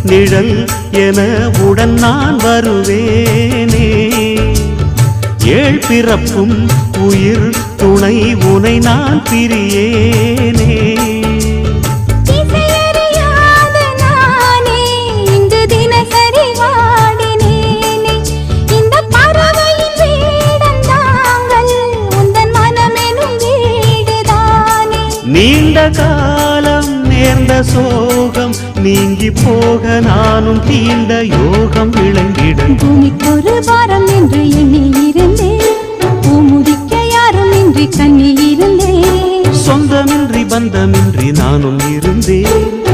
நிழல் என உடன் நான் வருவேனே. ஏழ் பிறப்பும் உயிர் துணை உனை நான் பிரியேனே. நீண்ட காலம் நேர்ந்த சோகம் நீங்கி போக நானும் தீண்ட யோகம் விளங்கிடும். பூமிக்கொரு வாரம் என்று எண்ணி இருந்தேன், பூமுடிக்க யாரும் இன்றி கண்ணி இருந்தேன். சொந்தமின்றி பந்தமின்றி நானும் இருந்தேன்.